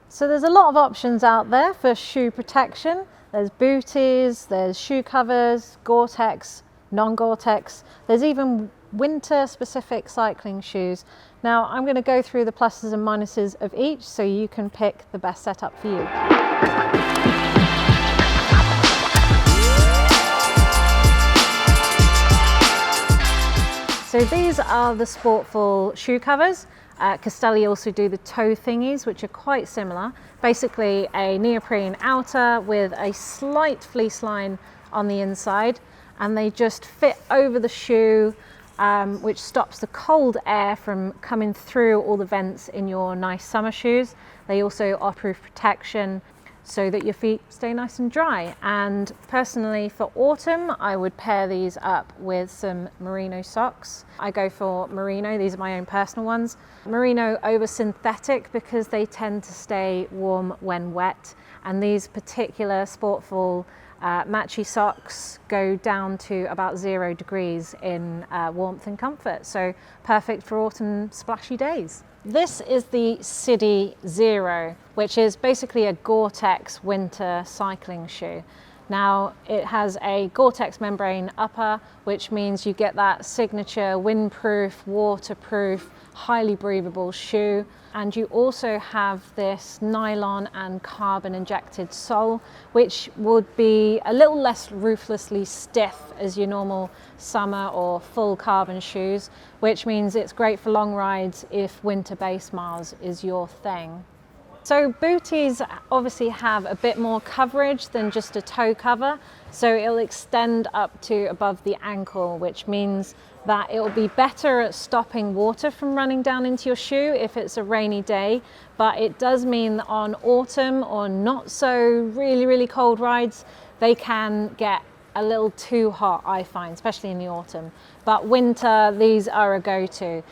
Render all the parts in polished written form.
So there's a lot of options out there for shoe protection. There's booties, there's shoe covers, Gore-Tex, non-Gore-Tex. There's even winter specific cycling shoes. Now I'm going to go through the pluses and minuses of each so you can pick the best setup for you. So these are the Sportful shoe covers. Castelli also do the toe thingies, which are quite similar. Basically a neoprene outer with a slight fleece line on the inside, and they just fit over the shoe, which stops the cold air from coming through all the vents in your nice summer shoes. They also offer protection so that your feet stay nice and dry. And personally for autumn, I would pair these up with some Merino socks. I go for Merino, these are my own personal ones. Merino over synthetic because they tend to stay warm when wet. And these particular Sportful matchy socks go down to about 0 degrees in warmth and comfort. So perfect for autumn splashy days. This is the Sidi Zero, which is basically a Gore-Tex winter cycling shoe. Now it has a Gore-Tex membrane upper, which means you get that signature windproof, waterproof, highly breathable shoe. And you also have this nylon and carbon injected sole, which would be a little less ruthlessly stiff as your normal summer or full carbon shoes, which means it's great for long rides if winter base miles is your thing. So booties obviously have a bit more coverage than just a toe cover, so it'll extend up to above the ankle, which means that it will be better at stopping water from running down into your shoe if it's a rainy day. But it does mean that on autumn or not so really cold rides, they can get a little too hot, I find, especially in the autumn. But winter, these are a go-to.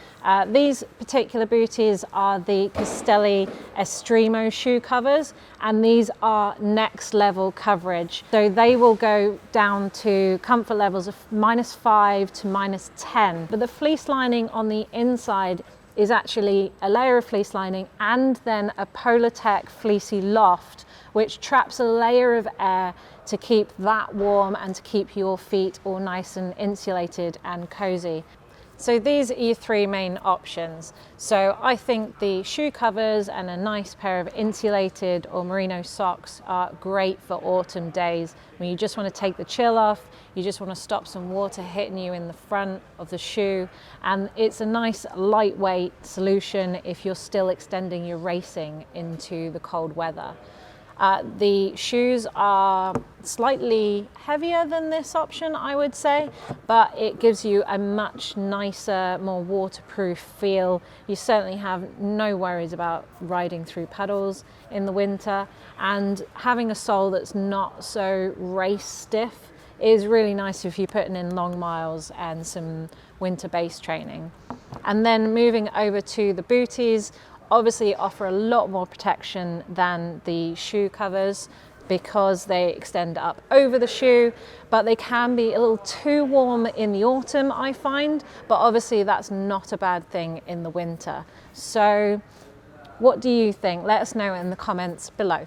These particular booties are the Castelli Estremo shoe covers, and these are next level coverage. So they will go down to comfort levels of -5 to -10. But the fleece lining on the inside is actually a layer of fleece lining and then a Polartec fleecy loft, which traps a layer of air to keep that warm and to keep your feet all nice and insulated and cozy. So these are your 3 main options. So I think the shoe covers and a nice pair of insulated or merino socks are great for autumn days when you just want to take the chill off, you just want to stop some water hitting you in the front of the shoe, and it's a nice lightweight solution if you're still extending your racing into the cold weather. The shoes are slightly heavier than this option, I would say, but it gives you a much nicer, more waterproof feel. You certainly have no worries about riding through puddles in the winter, and having a sole that's not so race stiff is really nice if you're putting in long miles and some winter base training. And then moving over to the booties, obviously offer a lot more protection than the shoe covers because they extend up over the shoe, but they can be a little too warm in the autumn, I find, but obviously that's not a bad thing in the winter. So what do you think? Let us know in the comments below.